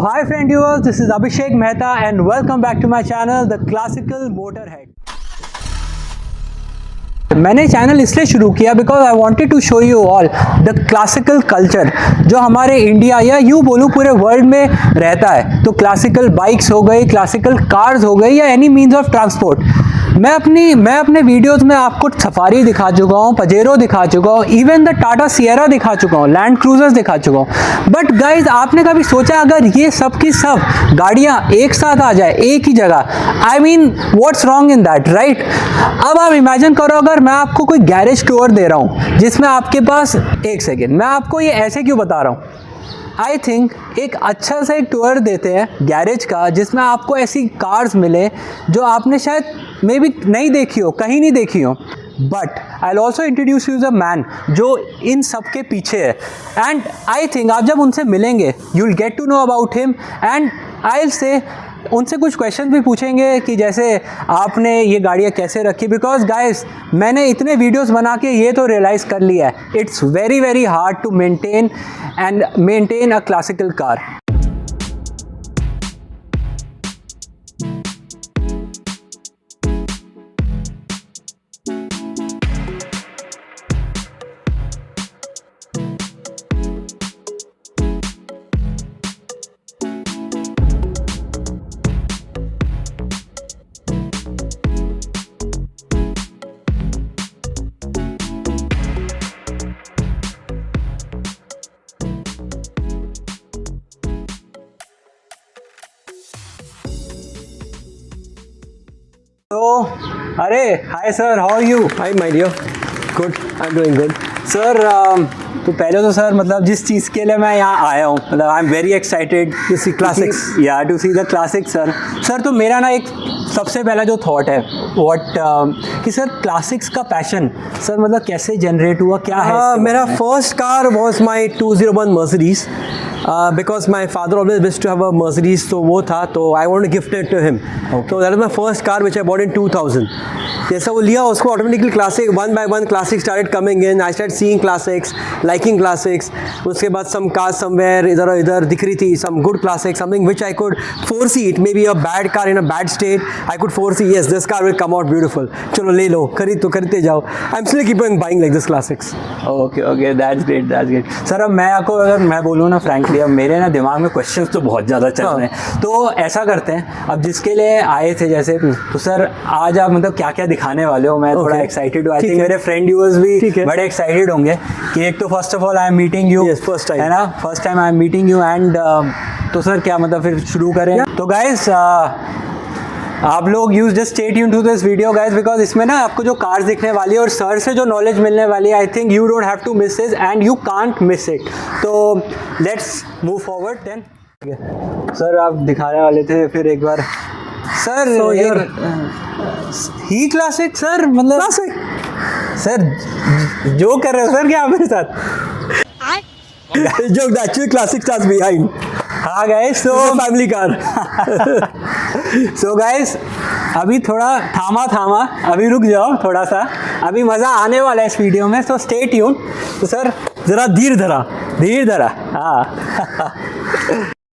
Hi friend viewers, this is Abhishek Mehta and welcome back to my channel The Classical Motorhead. मैंने channel इसलिए शुरू किया because I wanted to show you all the classical culture जो हमारे India या यूँ बोलूँ पूरे वर्ल्ड में रहता है। तो क्लासिकल बाइक्स हो गई, क्लासिकल कार्स हो गई या एनी मीन्स ऑफ ट्रांसपोर्ट। मैं अपने वीडियोस में आपको सफारी दिखा चुका हूँ, पजेरो दिखा चुका हूँ, इवन द टाटा सियरा दिखा चुका हूँ, लैंड क्रूजर्स दिखा चुका हूँ। बट गाइज आपने कभी सोचा अगर ये सब की सब गाड़ियाँ एक साथ आ जाए एक ही जगह, I mean what's wrong in that, right? अब आप इमेजिन करो अगर मैं आपको कोई गैरेज टूर दे रहा हूँ जिसमें आपके पास, एक सेकेंड, मैं आपको ये ऐसे क्यों बता रहा हूँ, आई थिंक एक अच्छा सा एक टूर देते हैं गैरेज का जिसमें आपको ऐसी कार्स मिले जो आपने शायद मे बी नहीं देखी हो, कहीं नहीं देखी हो। But I also introduce you a man जो इन सब के पीछे है। एंड आई थिंक आप जब उनसे मिलेंगे you will get to know about him and I will say उनसे कुछ क्वेश्चन भी पूछेंगे कि जैसे आपने ये गाड़ियाँ कैसे रखी। बिकॉज गाइस मैंने इतने वीडियोस बना के ये तो रियलाइज़ कर लिया है, it's very very hard to maintain a classical car. तो अरे hi sir, how are you? Hi, my dear. Good. I'm doing good. Sir तो पहले तो सर मतलब जिस चीज़ के लिए मैं यहाँ आया हूँ, मतलब I am very excited To see classics. या to see the classics sir तो मेरा ना एक सबसे पहला जो थॉट है कि सर क्लासिक्स का पैशन सर मतलब कैसे जनरेट हुआ, क्या है इसके मेरा बारे में? first car was my 201 Mercedes. Because my father always wished to have a Mercedes, so वो था, तो I want to gift it to him. So that was my first car which I bought in 2000. जैसा वो लिया उसको automatically classic one by one classic started coming in, I start seeing classics, liking classics. उसके बाद सम car somewhere इधर इधर दिख रही थी, some good classic, something which I could foresee it may be a bad car in a bad state, I could foresee yes this car will come out beautiful, चलो ले लो, खरीदते जाओ। I am still keeping buying like this classics. Okay that's great. Sir अब मैं आपको अगर मैं बोलूँ ना फ्रैंकली, अब मेरे ना दिमाग में क्वेश्चंस तो बहुत ज़्यादा चल रहे हैं। तो ऐसा करते हैं, अब जिसके लिए आए थे जैसे, तो सर आज आप मतलब क्या क्या दिखाने वाले हो? मैं थोड़ा एक्साइटेड हूँ, आई थिंक मेरे फ्रेंड व्यूअर्स भी बड़े एक्साइटेड होंगे कि एक तो first of all I am meeting you, first time है ना, first time I am meeting you and तो सर क्या मतलब फिर शुरू करें? तो गाइस आप लोग use just stay tuned to this video guys, because इसमें ना आपको जो कार्स दिखने वाली है और सर से जो नॉलेज मिलने वाली है, I think you don't have to miss this and you can't miss it. तो let's move forward then. Sir आप दिखाने वाले थे फिर एक बार सर ही क्लासिक सर मतलब क्लासिक सर जो कर रहे हो सर क्या आप मेरे साथ? जो एक्चुअली क्लासिक स्टार्स बिहाइंड। हाँ गाइस, तो फैमिली कार। सो गाइस अभी थोड़ा थामा, अभी रुक जाओ थोड़ा सा, अभी मज़ा आने वाला है इस वीडियो में, तो स्टे ट्यून। तो सर ज़रा धीर धरा हाँ।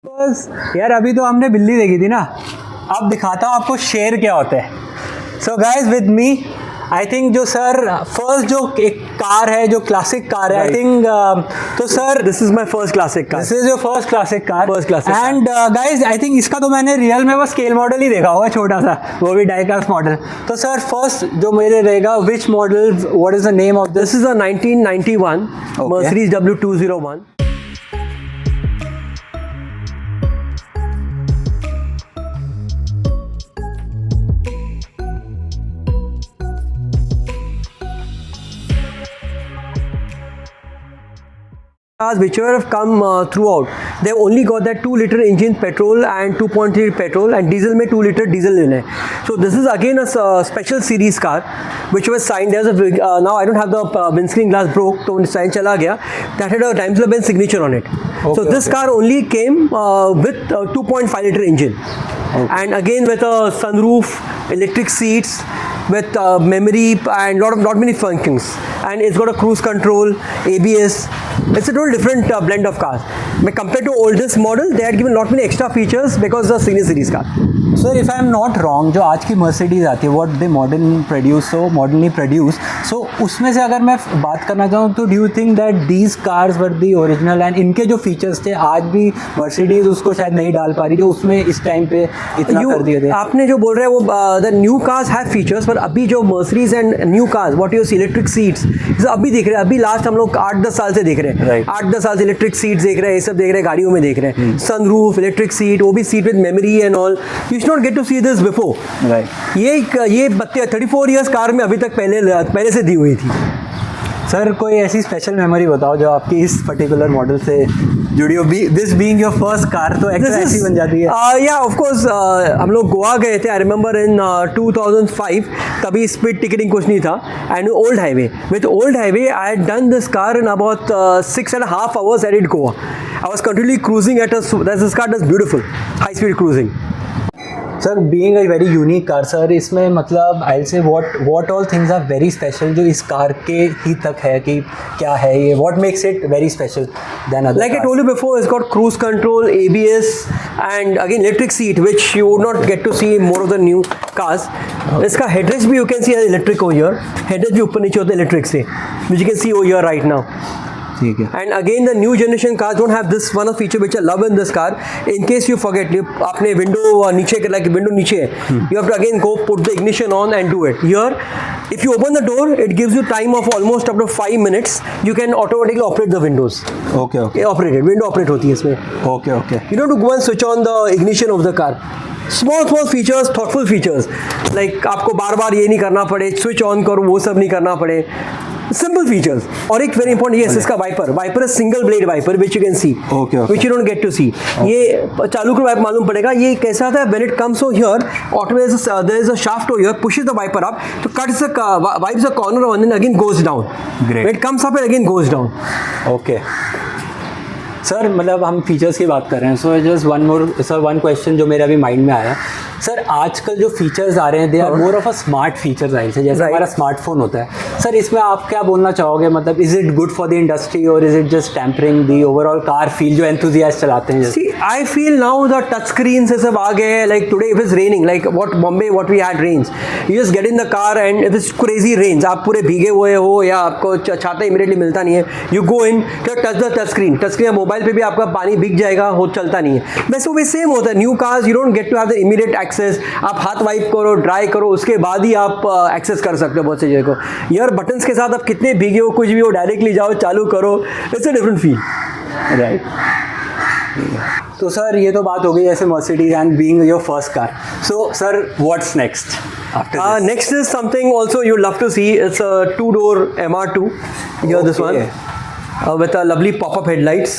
बस यार अभी तो हमने बिल्ली देखी थी ना, अब दिखाता हूँ आपको शेर क्या होता है। So guys with me, I think जो सर फर्स्ट जो एक कार है जो क्लासिक कार है, आई थिंक तो sir this is my first classic car. This is your first classic car. First classic and guys I think इसका तो मैंने रियल में बस स्केल मॉडल ही देखा होगा, छोटा सा, वो भी डाइकास्ट मॉडल। तो सर फर्स्ट जो मेरे रहेगा, which model, what is the name of this is a 1991 Mercedes W201। Cars which have come throughout, they've only got that 2-liter engine petrol and 2.3 petrol, and diesel में 2-liter diesel in है. So this is again a special series car which was signed. There's a now I don't have the windscreen glass broke, तो sign चला गया. That had a Daimler-Benz signature on it. So this car only came with a 2.5-liter engine, and again with a sunroof, electric seats, with memory and not many functions, and it's got a cruise control, ABS, It's a total different blend of cars. But compared to oldest model, they had given lot many extra features because of senior series car. Sir if I am not wrong, जो आज की Mercedes आती है what they मॉडर्नली produce, सो उसमें से अगर मैं बात करना चाहूँ तो do you think that these cars were the original and इनके जो फीचर्स थे आज भी मर्सिडीज़ उसको शायद नहीं डाल पा रही जो उसमें इस टाइम पे इतना कर दिए थे? आपने जो बोल रहे हैं वो the new cars have features, पर अभी जो Mercedes and new cars what you see electric seats अभी देख रहे हैं, अभी लास्ट हम लोग 8-10 साल से देख रहे हैं, 8-10 साल से इलेक्ट्रिक सीट्स देख रहे हैं, ये सब देख रहे हैं, गाड़ियों में देख रहे हैं, सनरूफ, इलेक्ट्रिक सीट, वो भी seat with memory and all. You should not get to see this before. ये 34 इयर्स कार में अभी तक पहले से दी हुई थी. सर कोई ऐसी स्पेशल मेमोरी बताओ जो आपकी इस पर्टिकुलर मॉडल से जुड़ी हो, this being your first car तो ऐसी बन जाती है. या ऑफ कोर्स हम लोग गोवा गए थे. आई रिमेंबर इन 2005, तभी स्पीड टिकटिंग कुछ नहीं था and old highway. With old highway I had done this car in about 6.5 hours at it Goa. I was continually cruising at this car does beautiful high speed cruising. Sir being a very unique car sir, इसमें मतलब I say what all things are very special जो इस car के ही तक है कि क्या है ये, what makes it very special then other. Like I told you before, it's got cruise control, ABS, and again electric seat, which you would not get to see in more of the new cars. इसका headrest भी you can see as electric over here. Headrest भी ऊपर नीचे होता है electric से, which you can see over here right now. ठीक है. And again the new generation cars don't have this one of feature which I love in this car. In case you forget, आपने window नीचे कर like window नीचे है, you have to again go put the ignition on and do it. Here, if you open the door, it gives you time of almost up to 5 minutes. You can automatically operate the windows. Okay. Operated window operate होती है इसमें. Okay. You don't have to go and switch on the ignition of the car. Small features, thoughtful features. Like आपको बार-बार ये नहीं करना पड़े, switch on करो, वो सब नहीं करना पड़े. Simple features. और एक very important, yes, इसका वाइपर है single blade wiper which you can see. Okay. Which you don't get to see. ये चालू करो वाइपर मालूम पड़ेगा. ये कैसा था, when it comes over here, automatically there is a shaft over here, pushes the wiper up to cut the wipes the corner and then again goes down. Great. When it comes up and again goes down. Okay. Sir मतलब हम features की बात कर रहे हैं, so just one question जो मेरे अभी माइंड में आया. सर आजकल जो फीचर्स आ रहे हैं they are more of a smart features I say, जैसे हमारा स्मार्टफोन होता है. सर इसमें आप क्या बोलना चाहोगे, मतलब is it good for the industry और is it just tempering the overall car feel जो एंथुसियास्ट चलाते हैं? See, I feel now the touch screens से सब आ गए हैं. Like today if it's raining, like what we had rains, you just get in the car and if it's crazy rains, आप पूरे भीगे हुए हो या आपको छाता इमीडिएटली मिलता नहीं है, you go in, touch the touch screen mobile पे भी आपका पानी भीग जाएगा, हो चलता नहीं है. वैसे वो सेम होता है. New cars you don't get to have the immediate access. आप हाथ वाइप करो, ड्राई करो, उसके बाद ही आप एक्सेस कर सकते हो बहुत सी जगह को. यार बटन्स के साथ आप कितने भीगे हो कुछ भी हो, डायरेक्टली जाओ, चालू करो. It's a different feel. Right. तो सर ये तो बात हो गई ऐसे Mercedes and being your first car. So sir what's next after this? Next is something also you love to see. It's a 2-door MR2. Here this one with a lovely pop-up headlights.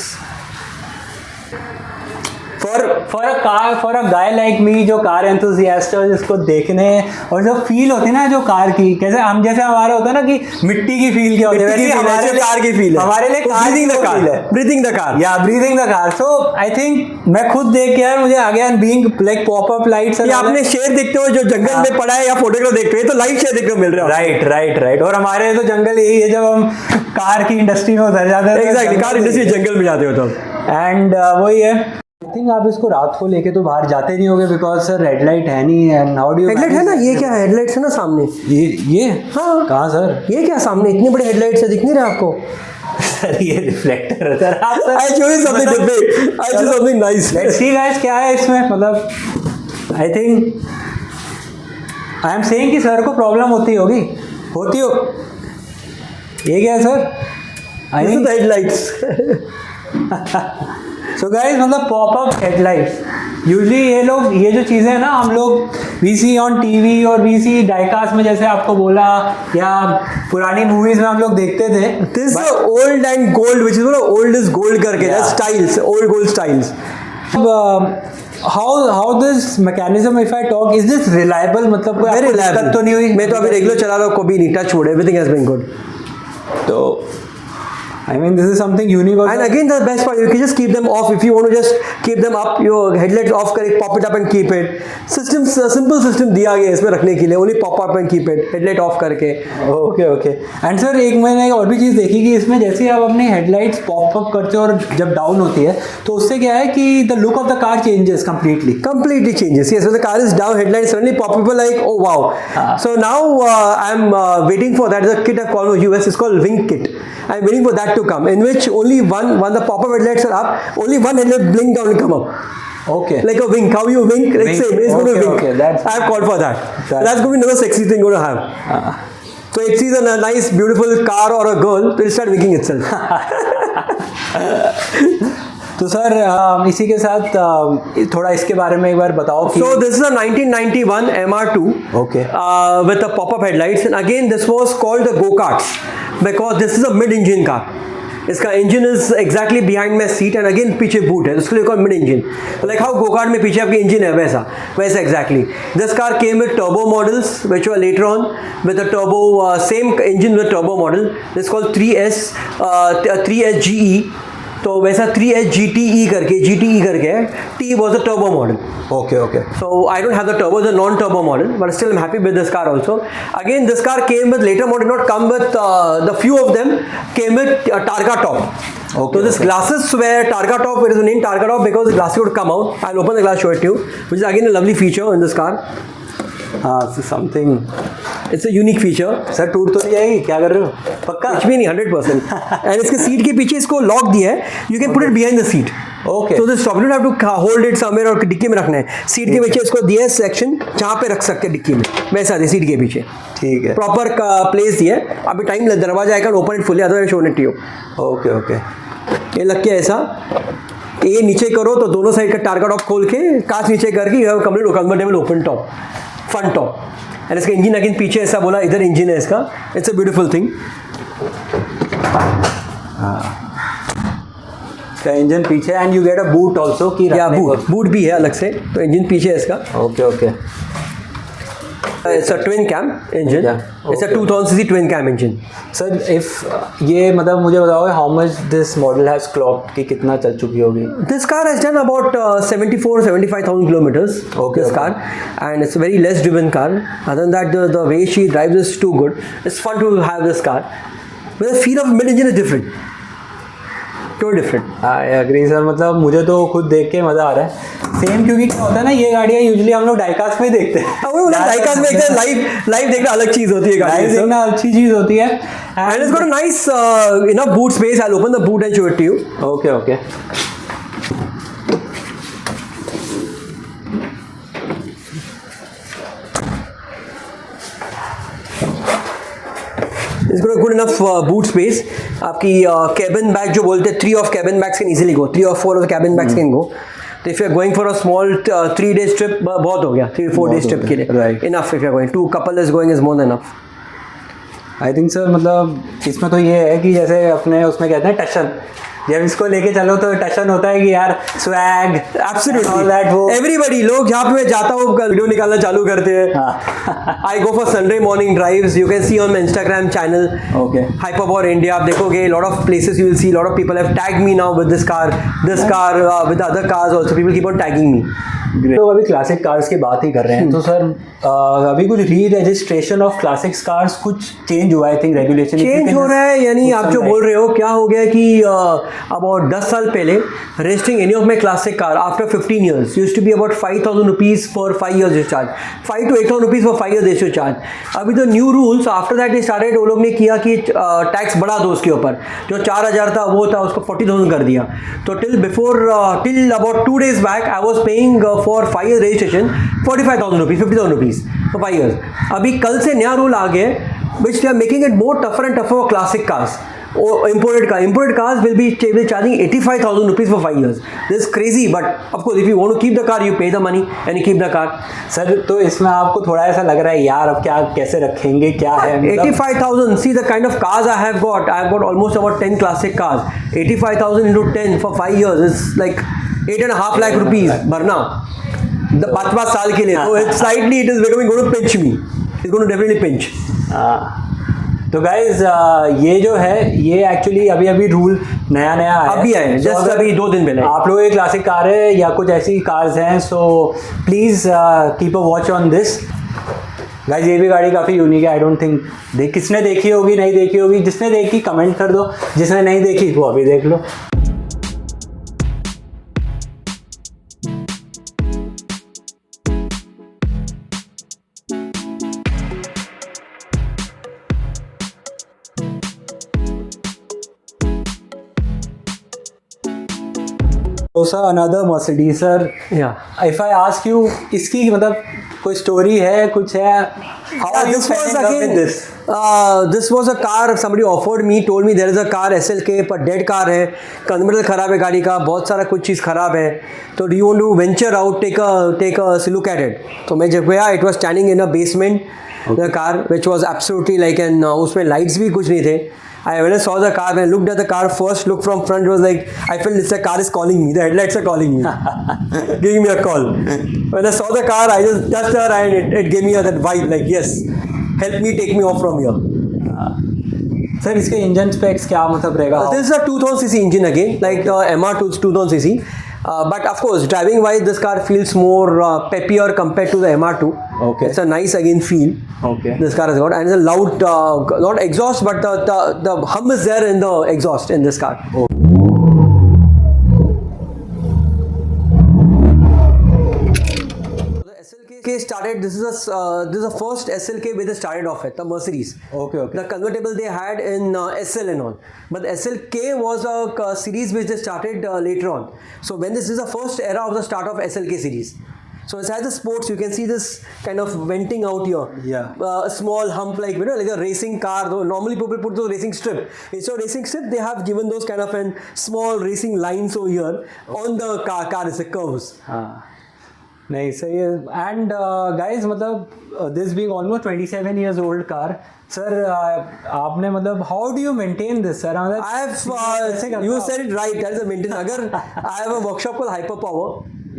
For a guy like me जो car enthusiast है, जिसको देखने और जो feel होती है ना जो कार की, कैसे हम जैसे हमारा होता है ना कि मिट्टी की फील क्या होती है, वैसे हमारे लिए कार की फील है. हमारे लिए breathing the car, breathing the car, या breathing the car. So I think मैं खुद देख के यार मुझे आगे and being like pop up lights. ये आपने शेर देखते हो जो जंगल में पड़ा है या फोटोग्राफ देखते हो, तो लाइव शेर देखने को मिल रहा है. राइट. और हमारे तो जंगल यही है, जब हम कार की इंडस्ट्री में उतर जाते हैं. एग्जैक्टली, कार इंडस्ट्री जंगल में जाते हो तो. एंड वही है. आई थिंक आप इसको रात को लेके तो बाहर जाते नहीं होगे बिकॉज सर रेड लाइट है नहीं. And how do you headlight है ना, ये क्या हेडलाइट्स है ना सामने, ये हाँ कहाँ सर? ये क्या सामने इतनी बड़ी हेडलाइट्स है, दिख नहीं रहा आपको? सर ये रिफ्लेक्टर है sir. I show you something different. I show something nice. Let's see guys क्या है इसमें. मतलब I think I am saying कि सर को प्रॉब्लम होती हो. ये क्या है sir? I think headlights. So guys मतलब पॉपअप हेडलाइट्स यूजली ये जो चीज़ें हैं ना हम लोग वी सी ऑन टीवी और वी सी डाइकास्ट में, जैसे आपको बोला, या पुरानी मूवीज में हम लोग देखते थे. This is old and gold which is old is gold करके styles, old gold styles. how this mechanism, if I talk, is this reliable? मतलब कोई आपको दिक्कत तो नहीं हुई? मैं तो अभी रेगुलर चला रहा हूँ, कभी नहीं touch wood, everything has been good. तो I mean, this is something universal. And again, the best part, you can just keep them off. If you want to just keep them up, your headlights off, pop it up and keep it. Simple system दिया गया इसमें रखने के लिए. Only pop up and keep it. Headlight off करके. Okay. And sir एक मैंने और भी चीज़ देखी कि इसमें जैसे ही आप अपने हेडलाइट्स पॉप अप करते हो और जब डाउन होती है तो उससे क्या है कि the look of the car changes completely. Completely changes. Yes, when the car is down, headlights suddenly pop up like, oh wow. So now I'm waiting for that. The kit I call in US is called Wing Kit. I'm waiting for that to come, in which only when the pop-up headlights are up, only one headlight blink down will come up. Okay. Like a wink. How you wink? Like same. It's going to wink. Okay. I've called for that. That's going to be another sexy thing going to have. So it sees a nice, beautiful car or a girl, it will start winking itself. तो sir इसी के साथ थोड़ा इसके बारे में एक बार बताओ कि So this is a 1991 MR2 Okay. With the pop-up headlights, and again this was called the go-karts because this is a mid-engine car. इसका engine is exactly behind my seat and again पीछे boot है, उसके लिए call mid engine. Like how go-kart में पीछे आपके engine है वैसा exactly. This car came with turbo models which were later on with a turbo same engine with turbo model. This called 3S GE. तो वैसा 3S GTE करके T was a turbo model. Okay. So I don't have the turbo, the non-turbo model, but still I'm happy with this car also. Again, this car came with later model, not come with the few of them came with Targa top. Okay. So this glasses were Targa top. It is named Targa top because the glasses would come out. I'll open the glass, show it to you, which is again a lovely feature in this car. Something. It's a unique feature. Sir टूट तो नहीं जाएगी, क्या कर रहे हो? पक्का? कुछ भी नहीं, 100%. And इसके सीट के पीछे इसको लॉक दिया है. You can put it behind the seat. Okay. So this stop, you don't have to hold it somewhere और डिक्की में रखना है. सीट के पीछे इसको दिया है सेक्शन जहाँ पे रख सकते हैं डिक्की में, वैसा है सीट के पीछे. ठीक है. प्रॉपर प्लेस दिया है. अभी टाइम दरवाजा आएगा, open it fully, otherwise show it to you. Okay. ये लग के ऐसा ये नीचे करो तो दोनों साइड का टारगा टॉप खोल के कांच नीचे करके you have complete comfortable open top, front top. And इसका इंजन अगेन पीछे ऐसा बोला, इधर इंजन है इसका. It's a beautiful thing. इसका इंजन पीछे and you get a boot also की या बूट भी है अलग से, तो इंजन पीछे है इसका. Okay. It's a twin cam engine. Yeah. It's a 2000cc twin cam engine. Sir if ये मतलब मुझे बताओगे how much this model has clogged कि कितना चल चुकी होगी? This car has done about 75,000 kilometers. Okay, This car, and it's a very less driven car. Other than that, the way she drives is too good. It's fun to have this car. But the feel of mid engine is different. Totally different. I agree sir. मतलब मुझे तो खुद देख के मज़ा आ रहा है. Same क्योंकि क्या होता है ना, ये गाड़ियाँ यूजुअली हम लोग डाइकास्ट में देखते हैं. वो डाइकास्ट में देखते हैं, लाइव देखना अलग चीज़ होती है. लाइव देखना अच्छी चीज़ होती है. And it's got a nice enough boot space. I'll open the boot and show it to you. Okay. It's got a good enough boot space. आपकी cabin bag जो बोलते हैं, 3 of cabin bags can easily go. 3 or 4 of the cabin bags can go. So if you're going for a small 3 days trip, बहुत हो गया. 3-4 days trip के लिए. Right. Enough if you're going. 2 couple is going is more than enough. I think sir मतलब इसमें तो ये है कि जैसे अपने उसमें कहते हैं टशन, जब इसको लेके चलो तो टशन होता है कि यार स्वैग एब्सोल्युटली एवरीबडी. लोग जहाँ पे मैं जाता हूँ वीडियो निकालना चालू करते हैं. I go for Sunday morning drives. You can see on my Instagram channel Hyperpower India. आप देखोगे lot of places you will see lot of people have tagged me now with this car with other cars also. People keep on tagging me. तो अभी classic cars की बात ही कर रहे हैं तो सर अभी कुछ री रजिस्ट्रेशन ऑफ क्लासिक कार्स कुछ चेंज हुआ है. आई थिंक रेगुलेशन चेंज हो रहा है. यानी आप जो बोल रहे हो क्या हो गया कि about 10 साल पहले registering any of my classic car after 15 years used to be about 5,000 rupees for 5 years they charge. 5 to 8,000 rupees for 5 years they should charge. अभी तो new rules after that started, वो लोग ने किया कि टैक्स बढ़ा दो उसके ऊपर. जो 4,000 था वो था उसको 40,000 कर दिया. तो till about 2 days back I was paying for 5 years registration 45,000 rupees 50,000 rupees for 5 years. अभी कल से नया रूल आ गया which they are making it more tougher and tougher for classic cars. Imported cars will be charging 85,000 rupees for 5 years. This is crazy, but of course if you want to keep the car you pay the money and you keep the car. Sir तो इसमें आपको थोड़ा ऐसा लग रहा है यार अब क्या कैसे रखेंगे क्या है? 85,000. See the kind of cars I have got. I have got almost about 10 classic cars. 85,000 into 10 for 5 years is like 8.5 lakh rupees भरना 5 साल के लिए. So it's slightly it is becoming going to pinch me. It's going to definitely pinch. तो guys ये जो है ये actually अभी अभी रूल नया नया आया अभी आया है, So, just अगर अभी 2 दिन पहले। आप लोगों की क्लासिक कार है या कुछ ऐसी कार्स हैं so please keep a watch on this. Guys ये भी गाड़ी काफ़ी यूनिक है। आई डोंट थिंक किसने देखी होगी नहीं देखी होगी, जिसने देखी कमेंट कर दो, जिसने नहीं देखी वो अभी देख लो। तो sir another Mercedes sir, Yeah. If I ask you इसकी मतलब कोई स्टोरी है कुछ है? How are you This was fell in love with again. this? This was a car somebody offered me, told me there is a car SLK पर dead car है, converter खराब है गाड़ी का, बहुत सारा कुछ चीज़ खराब है, तो do you want to venture out, take a look at it. तो मैं जब गया, it was standing in a basement the car which was absolutely like an, उसमें लाइट्स भी कुछ नहीं थे। When I saw the car, when I looked at the car, first look from front was like, I felt this car is calling me. The headlights are calling me, giving me a call. When I saw the car, I just touched her and it gave me that vibe like, yes, help me, take me off from here. Sir इसके engine specs क्या मतलब रहेगा? This is a 2000cc engine again, like the MR2 2000cc. But of course, driving wise, this car feels more peppier compared to the MR2. Okay. It's a nice again feel. Okay. This car has got, and it's a loud, not exhaust, but the hum is there in the exhaust in this car. SLK started. This is the first SLK where they started off at the Mercedes. Okay, okay. The convertible they had in SL and all, but the SLK was a series which they started later on. So when this is the first era of the start of SLK series. So it has the sports. You can see this kind of venting out here. Yeah. A small hump like like a racing car. Though normally people put those racing strip. Instead of racing strip, they have given those kind of an small racing lines over here on the car is the curves. हाँ नहीं सही है। And guys मतलब this being almost 27 years old car sir, आपने मतलब how do you maintain this sir? मतलब I have you said it right. That is a maintenance. Agar I have a workshop called Hyper Power,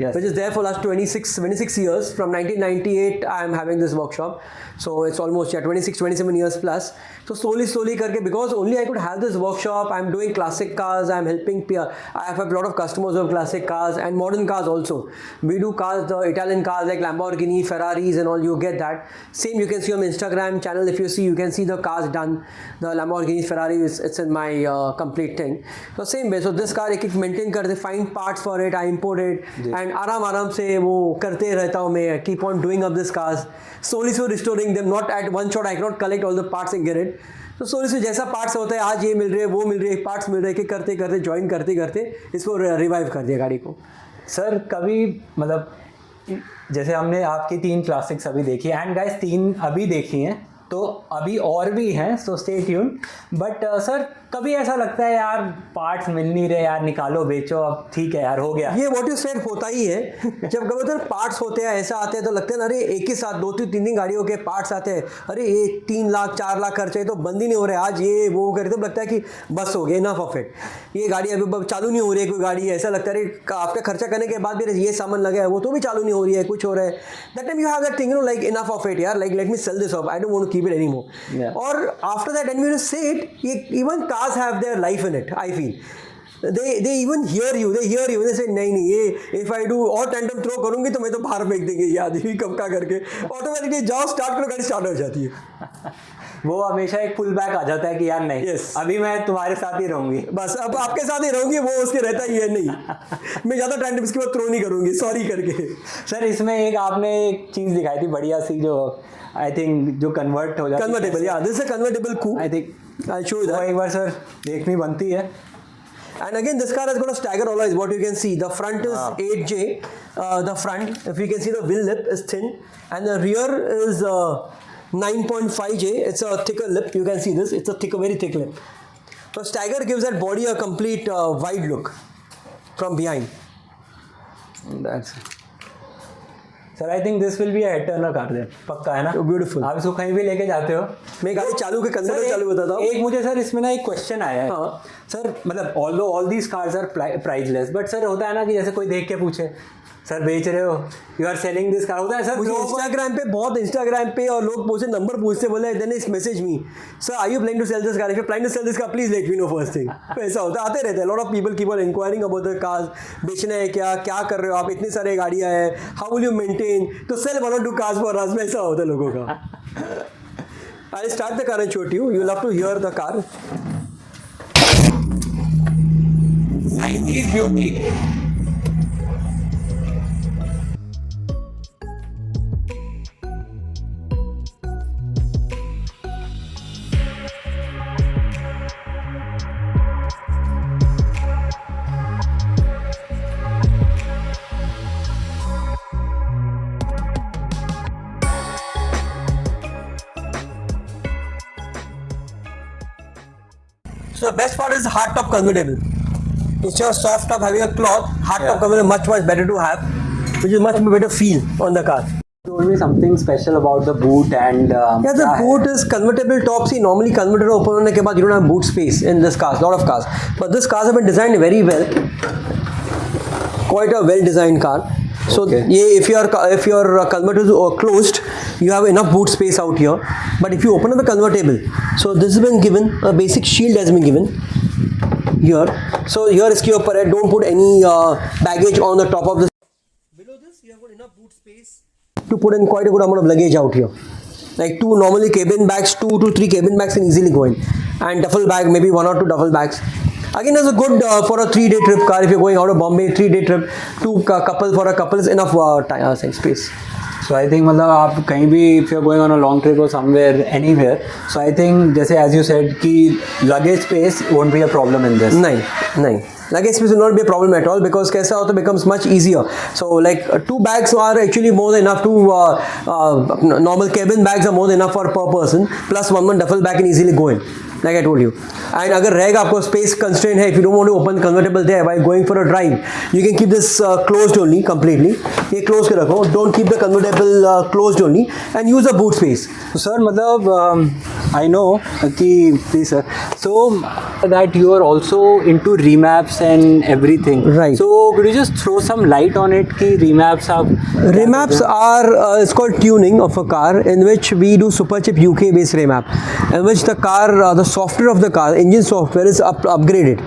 Yes. which is there for last 26 years. From 1998, I am having this workshop. So it's almost 27 years plus. So slowly karke, because only I could have this workshop. I'm doing classic cars. I'm helping. I have a lot of customers who have classic cars and modern cars also. We do cars, the Italian cars like Lamborghini, Ferraris, and all. You get that. Same you can see on my Instagram channel. If you see, you can see the cars done. The Lamborghini, Ferrari, it's in my complete thing. So same way. So this car एक maintain करते, find parts for it. I import it and आराम से वो करते रहता हूँ मैं. Keep on doing up these cars. Slowly restoring them. Not at one shot. I cannot collect all the parts and get it. तो slowly से जैसा पार्ट्स होता है, आज ये मिल रहे हैं, वो मिल रहे हैं, पार्ट्स मिल रहे हैं, कि करते करते ज्वाइन करते इसको रिवाइव कर दिया गाड़ी को। सर कभी मतलब जैसे हमने आपकी 3 क्लासिक्स अभी देखी एंड गाइस 3 अभी देखी हैं, तो अभी और भी हैं, so stay tune. But sir कभी ऐसा लगता है यार पार्ट्स मिल नहीं रहे यार, निकालो बेचो, अब ठीक है यार हो गया। ये व्हाट यू सेड होता ही है। जब कभी पार्ट्स होते हैं ऐसा आते हैं तो लगते हैं अरे एक ही साथ 2-3 गाड़ियों के पार्ट्स आते हैं, अरे ये 3 लाख 4 लाख खर्चे तो बंद ही नहीं हो रहे, आज ये वो करे तो लगता है कि बस हो गया, इनफ ऑफ इट, ये गाड़ी अभी चालू नहीं हो रही है कोई गाड़ी, ऐसा लगता है अरे आपका खर्चा करने के बाद भी ये सामान लगा है वो तो भी चालू नहीं हो रही है, कुछ हो रहा है। That time you have that thing like enough of it यार, like let me sell this off, I don't want to keep it anymore. और after that when you say it, even cars have their life in it, I feel they even hear you, they say नहीं ये if I do और tandem throw करूँगी तो मैं तो बाहर फेंक देंगे ये आदमी कब का करके, ऑटोमेटिकली जाओ स्टार्ट करो, गाड़ी स्टार्ट हो जाती है। वो हमेशा एक पुल बैक आ जाता है कि यार नहीं, Yes. अभी मैं तुम्हारे साथ ही रहूंगी, बस अब आपके साथ ही रहूंगी, वो उसके रहता ही है नहीं, मैं ज़्यादा टाइम इसके बाद थ्रो नहीं करूँगी, सॉरी करके। सर इसमें एक आपने एक चीज़ दिखाई थी बढ़िया सी, जो आई थिंक जो कन्वर्ट हो जाती है, कन्वर्टेबल, या this is convertible coupe, I think I'll show you वो that. एक बार सर देखनी बनती है। And again, this car has got a stagger alloys. What you can see, the front is 8J. The front, if you can see, the wheel lip is thin, and the rear is 9.5J. It's a thicker lip. You can see this. It's a thicker, very thick lip. So stagger gives that body a complete wide look from behind. That's it. Sir I think this will be head turner car then, पक्का है ना? Beautiful. आप इसको कहीं भी लेके जाते हो। मैं गाड़ी चालू के कंसर्ट चालू बताता हूँ। एक मुझे सर इसमें ना एक क्वेश्चन आया है। हाँ। सर मतलब all these cars are priceless, but sir होता है ना कि जैसे कोई देख के पूछे सर बेच रहे हो, you are selling this car, होता है सर मुझे इंस्टाग्राम पे और लोग मुझे नंबर पूछते, बोले देन इस message me, sir are you planning to sell this car, if you planning to sell this car please let me know first thing. ऐसा होता है, आते रहते हैं, lot of people keep on inquiring about the cars, बेचना है क्या, क्या कर रहे हो आप, इतनी सारी गाड़ियाँ हैं, हाउ विल यू मेंटेन, तो sell 1 or 2 cars for us, ऐसा होता है लोगों का। I start the car and show you, you love to hear the car. So the best part is hard top convertible. Instead of soft top having a cloth, hard top convertible much better to have, which is much better feel on the car. told me something special about the boot and Yeah, the boot is convertible top. See, normally converter open होने के बाद you don't have boot space in this cars, lot of cars. But this cars have been designed very well. Quite a well designed car. So yeah, if your converter is closed, you have enough boot space out here. But if you open up the convertible, so this has been given, a basic shield has been given here. So here is your parade, don't put any baggage on the top of this. Below this, you have got enough boot space to put in quite a good amount of luggage out here. Like normally cabin bags, 2 to 3 cabin bags can easily go in. And duffel bag, maybe 1 or 2 duffel bags. Again, it's a good for a 3-day trip car. If you're going out of Bombay, 3-day trip, 2 couple for a couple is enough space. So I think मतलब आप कहीं भी if you're going on a long trip or somewhere anywhere, so I think जैसे as you said कि luggage space won't be a problem in this. नहीं. Luggage space will not be a problem at all because कैसा होता becomes much easier. So like 2 bags are actually more than enough to normal cabin bags are more than enough for per person. Plus one duffel bag can easily go in. Like I told you. And अगर रहेगा आपको space constraint है, if you don't want to open convertible there by going for a drive, you can keep this closed only completely. ये close के रखो. Don't keep the convertible closed only and use a boot space. So sir, मतलब I know कि please sir. So that you are also into remaps and everything. Right. So could you just throw some light on it कि remaps आप Remaps are it's called tuning of a car in which we do Superchip UK based remap, in which the car the software of the car, engine software is upgraded.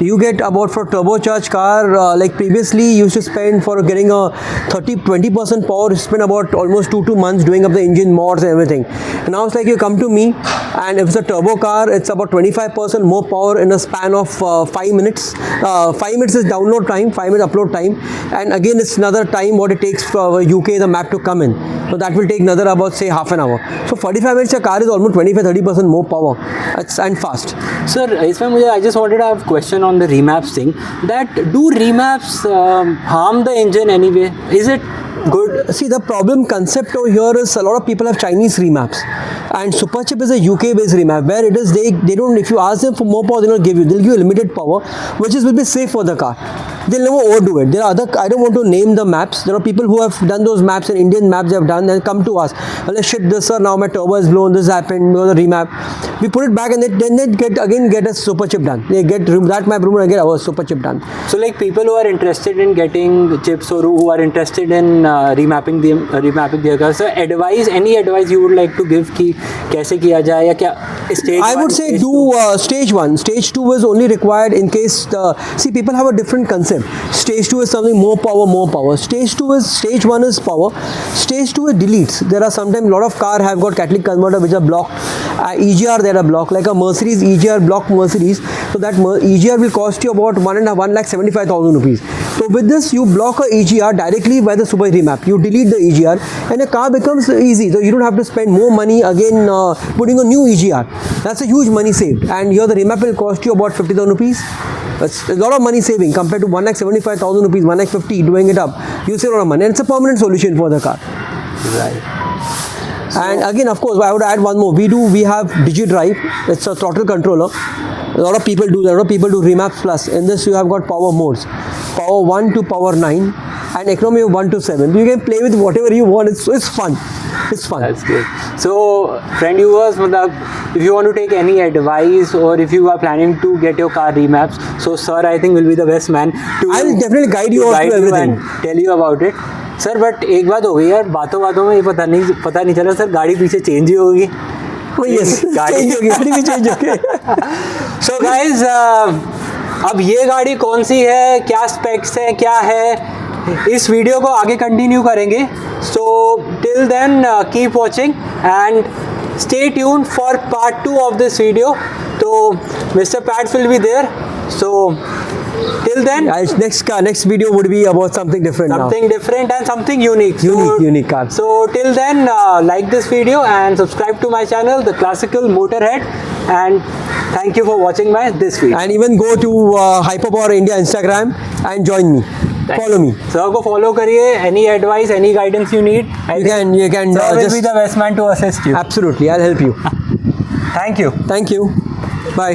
You get about for turbocharged car like previously you used to spend for getting a 20% power, you spend about almost 2 months doing up the engine mods and everything. And now it's like you come to me and if it's a turbo car, it's about 25% more power in a span of 5 minutes. 5 minutes is download time, 5 minutes upload time, and again it's another time what it takes for UK the map to come in. So that will take another about say half an hour. So 45 minutes a car is almost 25-30% more power. And fast. Sir, इसमें मुझे I just wanted to have a question on the remaps thing. That do remaps harm the engine anyway? Is it good? See, the problem concept over here is a lot of people have Chinese remaps, and Superchip is a UK based remap where it is they don't, if you ask them for more power, they'll not give you. They'll give you limited power, which will be safe for the car. They'll never overdo it. There are other, I don't want to name the maps. There are people who have done those maps, and Indian maps they have done, and come to us. Well, shit, this sir, now my turbo is blown, this happened, the remap. We put it back and then they get a Superchip done. They get that map room and get our Superchip done. So like people who are interested in getting chips or who are interested in remapping their cars, so any advice you would like to give कि कैसे किया जाए या क्या stage? I would say do stage 1. Stage 2 is only required in case see people have a different concept. Stage 2 is something more power. Stage 1 is power. Stage 2 is deletes. There are sometimes a lot of car have got catalytic converter which are blocked. EGR they are blocked, like a Mercedes EGR block Mercedes. So that EGR will cost you about 1,75,000 rupees. So with this you block a EGR directly by the super remap. You delete the EGR and the car becomes easy. So you don't have to spend more money again putting a new EGR. That's a huge money saved. And here the remap will cost you about 50,000 rupees. That's a lot of money saving compared to 1,75,000 rupees, 1,50,000 doing it up. You save a lot of money and it's a permanent solution for the car. Right. And again, of course, I would add one more. We have DigiDrive. It's a throttle controller. A lot of people do that. A lot of people do Remaps Plus. In this, you have got power modes. Power 1 to power 9 and economy of 1 to 7. You can play with whatever you want. It's fun. It's fun. That's great. So, friend viewers, matlab, if you want to take any advice or if you are planning to get your car remaps, so sir, I think will be the best man to I will definitely guide you guide to you everything. and tell you about it. Sir but एक बात हो गई यार, बातों बातों में ये पता नहीं चला सर, गाड़ी पीछे चेंज ही होगी. Oh yes, change होगी, गाड़ी भी change होगी. सो गाइज, अब ये गाड़ी कौन सी है, क्या स्पेक्स है, क्या है, इस वीडियो को आगे कंटिन्यू करेंगे. So till then keep watching and stay tuned for part 2 of this video. तो mister Pats will be there. So till then, Next video would be about something different something different and something unique. Unique car. So till then, like this video and subscribe to my channel, The Classical Motorhead, and thank you for watching this video. And even go to Hyperpower India Instagram and join me. Follow me. Sir को follow करिए. Any advice, any guidance you need, You can Sir will just be the best man to assist you. absolutely. I'll help you. Thank you. Thank you. Bye.